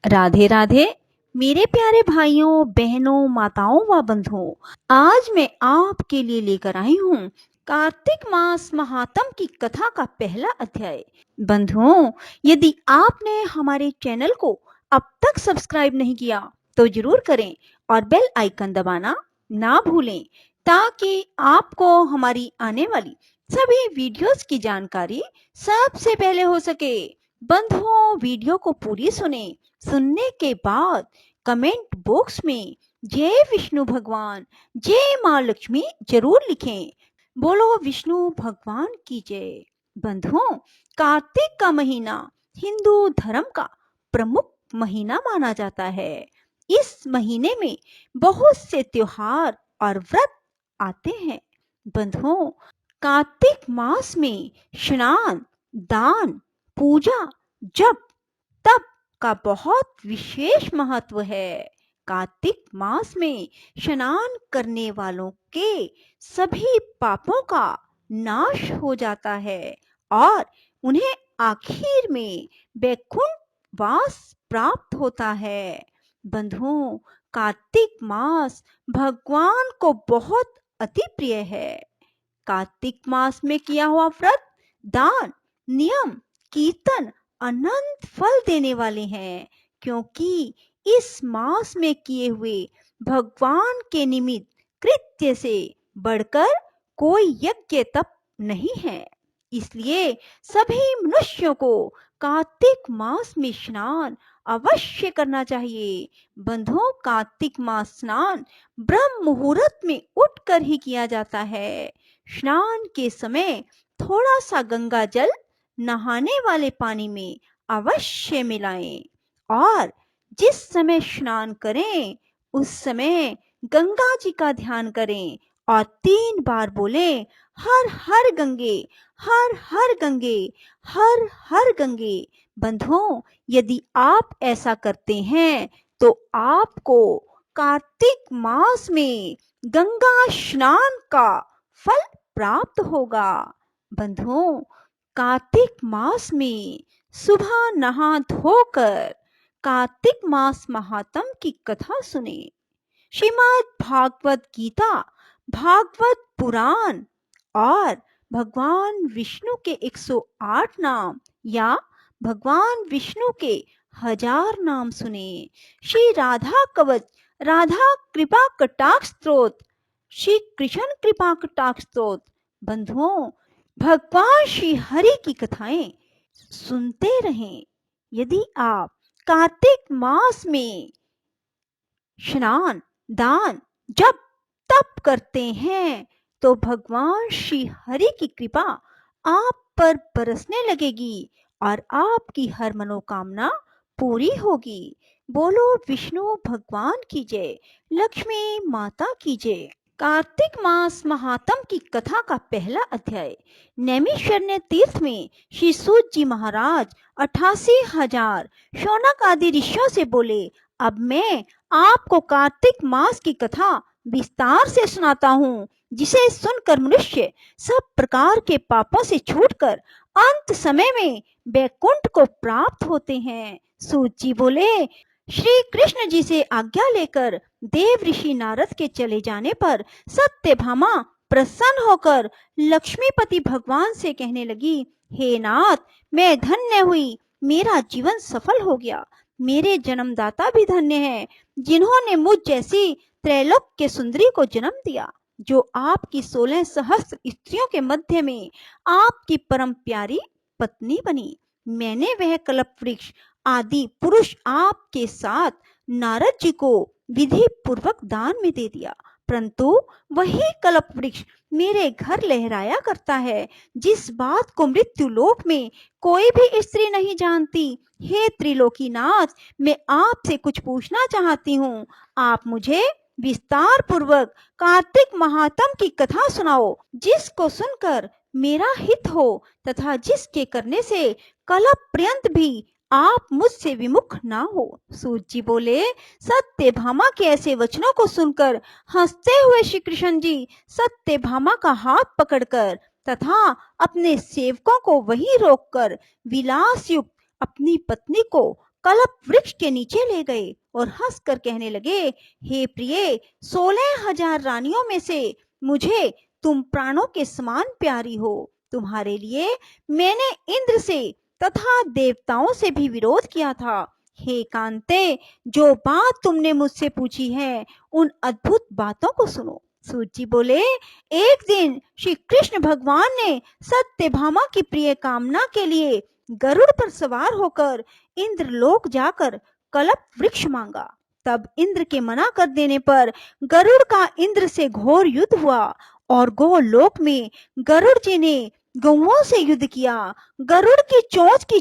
राधे राधे मेरे प्यारे भाइयों बहनों माताओं व बंधुओं। आज मैं आपके लिए लेकर आई हूँ कार्तिक मास महात्म की कथा का पहला अध्याय। बंधुओं, यदि आपने हमारे चैनल को अब तक सब्सक्राइब नहीं किया तो जरूर करें और बेल आइकन दबाना ना भूलें ताकि आपको हमारी आने वाली सभी वीडियोस की जानकारी सबसे पहले हो सके। बंधुओं, वीडियो को पूरी सुनने के बाद कमेंट बॉक्स में जय विष्णु भगवान, जय माँ लक्ष्मी जरूर लिखें। बोलो विष्णु भगवान की जय। बंधुओं, कार्तिक का महीना हिंदू धर्म का प्रमुख महीना माना जाता है। इस महीने में बहुत से त्योहार और व्रत आते हैं। बंधुओं, कार्तिक मास में स्नान, दान, पूजा, जप, तप का बहुत विशेष महत्व है। कार्तिक मास में स्नान करने वालों के सभी पापों का नाश हो जाता है और उन्हें आखिर में वैकुंठ वास प्राप्त होता है। बंधुओं, कार्तिक मास भगवान को बहुत अति प्रिय है। कार्तिक मास में किया हुआ व्रत, दान, नियम, कीर्तन अनंत फल देने वाले हैं, क्योंकि इस मास में किए हुए भगवान के निमित्त कृत्य से बढ़कर कोई यज्ञ तप नहीं है। इसलिए सभी मनुष्यों को कार्तिक मास में स्नान अवश्य करना चाहिए। बंधुओं, कार्तिक मास स्नान ब्रह्म मुहूर्त में उठकर ही किया जाता है। स्नान के समय थोड़ा सा गंगा जल नहाने वाले पानी में अवश्य मिलाएं और जिस समय स्नान करें उस समय गंगा जी का ध्यान करें और 3 बार बोले, हर हर गंगे, हर हर गंगे, हर हर गंगे। बंधुओं, यदि आप ऐसा करते हैं तो आपको कार्तिक मास में गंगा स्नान का फल प्राप्त होगा। बंधुओं, कार्तिक मास में सुबह नहा धोकर कार्तिक मास महात्म की कथा सुने। श्रीमद् भागवत गीता, भागवत पुराण और भगवान विष्णु के 108 नाम या भगवान विष्णु के 1000 नाम सुने। श्री राधा कवच, राधा कृपा कटाक्ष स्तोत्र, श्री कृष्ण कृपा कटाक्ष स्तोत्र। बंधुओं, भगवान श्री हरि की कथाएं सुनते रहें। यदि आप कार्तिक मास में स्नान, दान, जप, तप करते हैं तो भगवान श्री हरि की कृपा आप पर बरसने लगेगी और आपकी हर मनोकामना पूरी होगी। बोलो विष्णु भगवान की जय, लक्ष्मी माता की जय। कार्तिक मास महात्म की कथा का पहला अध्याय। नैमिषारण्य तीर्थ में श्री सूत जी महाराज 88,000 शौनक आदि ऋषियों से बोले, अब मैं आपको कार्तिक मास की कथा विस्तार से सुनाता हूँ, जिसे सुनकर मनुष्य सब प्रकार के पापों से छूटकर अंत समय में वैकुंठ को प्राप्त होते हैं। सूत जी बोले, श्री कृष्ण जी से आज्ञा लेकर देव ऋषि नारद के चले जाने पर सत्यभामा प्रसन्न होकर लक्ष्मीपति भगवान से कहने लगी, हे नाथ, मैं धन्य हुई, मेरा जीवन सफल हो गया। मेरे जन्मदाता भी धन्य हैं, जिन्होंने मुझ जैसी त्रैलोक्य सुंदरी को जन्म दिया, जो आपकी 16 सहस्त्र स्त्रियों के मध्य में आपकी परम प्यारी पत्नी बनी। मैंने वह कल्प वृक्ष आदि पुरुष आपके साथ नारद जी को विधि पूर्वक दान में दे दिया, परंतु वही कल्प वृक्ष मेरे घर लहराया करता है, जिस बात को मृत्यु लोक में कोई भी स्त्री नहीं जानती। हे त्रिलोकीनाथ, मैं आपसे कुछ पूछना चाहती हूँ, आप मुझे विस्तार पूर्वक कार्तिक महात्म की कथा सुनाओ, जिसको सुनकर मेरा हित हो तथा जिसके करने से कल्प पर्यंत भी आप मुझसे विमुख ना हो। सूत जी बोले, सत्यभामा के ऐसे वचनों को सुनकर हंसते हुए श्री कृष्ण जी सत्यभामा का हाथ पकड़कर तथा अपने सेवकों को वहीं रोककर विलास युक्त अपनी पत्नी को कल्प वृक्ष के नीचे ले गए और हंसकर कहने लगे, हे प्रिय, 16,000 रानियों में से मुझे तुम प्राणों के समान प्यारी हो। तुम्हारे लिए मैंने इंद्र से तथा देवताओं से भी विरोध किया था। हे कांते, जो बात तुमने मुझसे पूछी है, उन अद्भुत बातों को सुनो। सूत जी बोले, एक दिन श्री कृष्ण भगवान ने सत्यभामा की प्रिय कामना के लिए गरुड़ पर सवार होकर इंद्रलोक जाकर कल्प वृक्ष मांगा। तब इंद्र के मना कर देने पर गरुड़ का इंद्र से घोर युद्ध हुआ और गोलोक में गरुड़ जी ने गौओं से युद्ध किया। गरुड़ की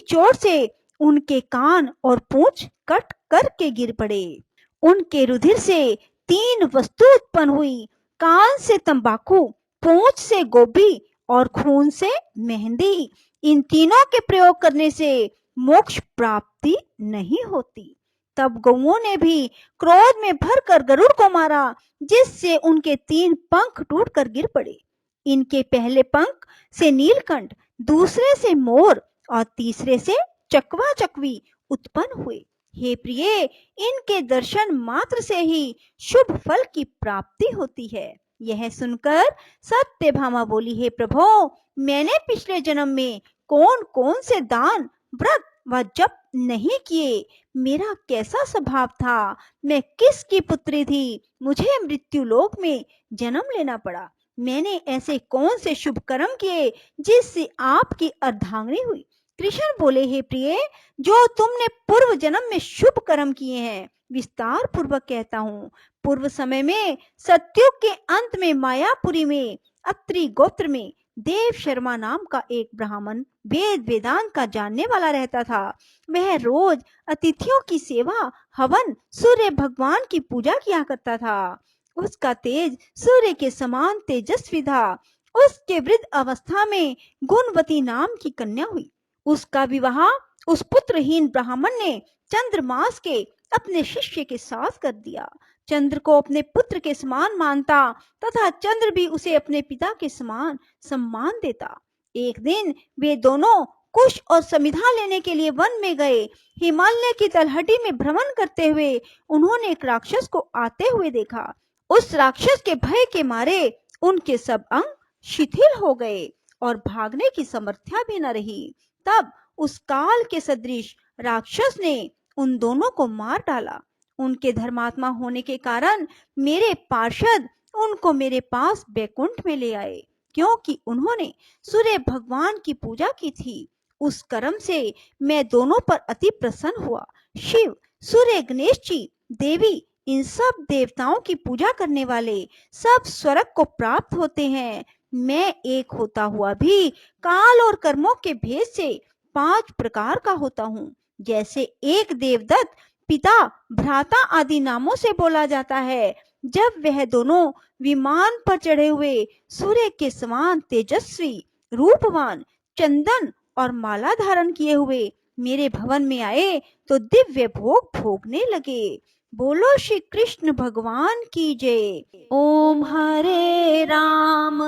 चोट से उनके कान और पूंछ कट करके गिर पड़े। उनके रुधिर से 3 वस्तु उत्पन्न हुई, कान से तंबाकू, पूंछ से गोभी और खून से मेहंदी। इन तीनों के प्रयोग करने से मोक्ष प्राप्ति नहीं होती। तब गौओं ने भी क्रोध में भरकर गरुड़ को मारा, जिससे उनके 3 पंख टूटकर गिर पड़े। इनके पहले पंख से नीलकंठ, दूसरे से मोर और तीसरे से चकवा चकवी उत्पन्न हुए। हे प्रिय, इनके दर्शन मात्र से ही शुभ फल की प्राप्ति होती है। यह सुनकर सत्यभामा बोली, हे प्रभो, मैंने पिछले जन्म में कौन कौन से दान, व्रत व जप नहीं किए। मेरा कैसा स्वभाव था, मैं किसकी पुत्री थी, मुझे मृत्यु लोक में जन्म लेना पड़ा। मैंने ऐसे कौन से शुभ कर्म किए जिससे आपकी अर्धांगिनी हुई। कृष्ण बोले, हे प्रिय, जो तुमने पूर्व जन्म में शुभ कर्म किए हैं, विस्तार पूर्वक कहता हूँ। पूर्व समय में सत्युग के अंत में मायापुरी में अत्रि गोत्र में देव शर्मा नाम का एक ब्राह्मण वेद वेदांत का जानने वाला रहता था। वह रोज अतिथियों की सेवा, हवन, सूर्य भगवान की पूजा किया करता था। उसका तेज सूर्य के समान तेजस्वी था। उसके वृद्ध अवस्था में गुणवती नाम की कन्या हुई। उसका विवाह उस पुत्रहीन ब्राह्मण ने चंद्रमास के अपने शिष्य के साथ कर दिया। चंद्र को अपने पुत्र के समान मानता तथा चंद्र भी उसे अपने पिता के समान सम्मान देता। एक दिन वे दोनों कुश और समिधा लेने के लिए वन में गए। हिमालय की तलहटी में भ्रमण करते हुए उन्होंने एक राक्षस को आते हुए देखा। उस राक्षस के भय के मारे उनके सब अंग शिथिल हो गए और भागने की सामर्थ्य भी न रही। तब उस काल के सदृश राक्षस ने उन दोनों को मार डाला। उनके धर्मात्मा होने के कारण मेरे पार्षद उनको मेरे पास बैकुंठ में ले आए, क्योंकि उन्होंने सूर्य भगवान की पूजा की थी। उस कर्म से मैं दोनों पर अति प्रसन्न हुआ। शिव, सूर्य, गणेश जी, देवी, इन सब देवताओं की पूजा करने वाले सब स्वर्ग को प्राप्त होते हैं। मैं एक होता हुआ भी काल और कर्मों के भेद से 5 प्रकार का होता हूँ। जैसे एक देवदत्त पिता, भ्राता आदि नामों से बोला जाता है। जब वह दोनों विमान पर चढ़े हुए सूर्य के समान तेजस्वी, रूपवान, चंदन और माला धारण किए हुए मेरे भवन में आए तो दिव्य भोग भोगने लगे। बोलो श्री कृष्ण भगवान की जय। ओम हरे राम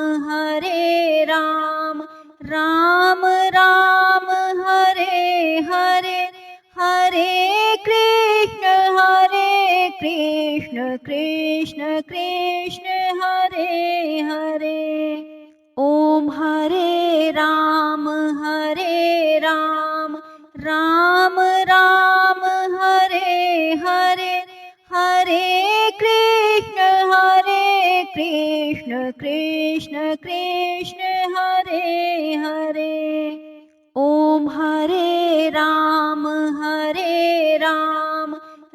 राम राम हरे हरे, हरे कृष्ण कृष्ण कृष्ण हरे हरे। ओम हरे राम राम राम हरे हरे, हरे कृष्ण कृष्ण कृष्ण हरे हरे। ओम हरे राम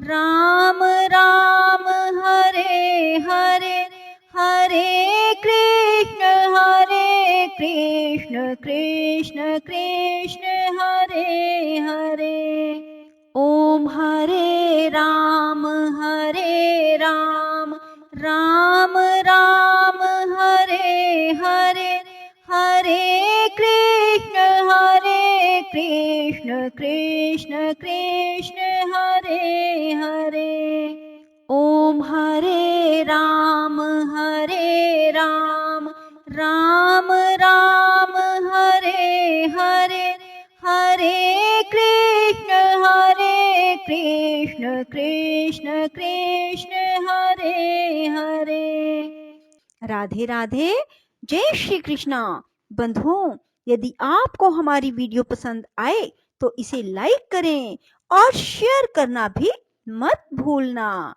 राम राम हरे हरे, हरे कृष्ण कृष्ण कृष्ण हरे हरे। ओम हरे राम राम राम हरे हरे, हरे कृष्ण कृष्ण कृष्ण हरे हरे। ओम हरे राम राम राम हरे हरे, हरे कृष्ण कृष्ण कृष्ण कृष्ण हरे हरे। राधे राधे। जय श्री कृष्णा। बंधुओं, यदि आपको हमारी वीडियो पसंद आए तो इसे लाइक करें और शेयर करना भी मत भूलना।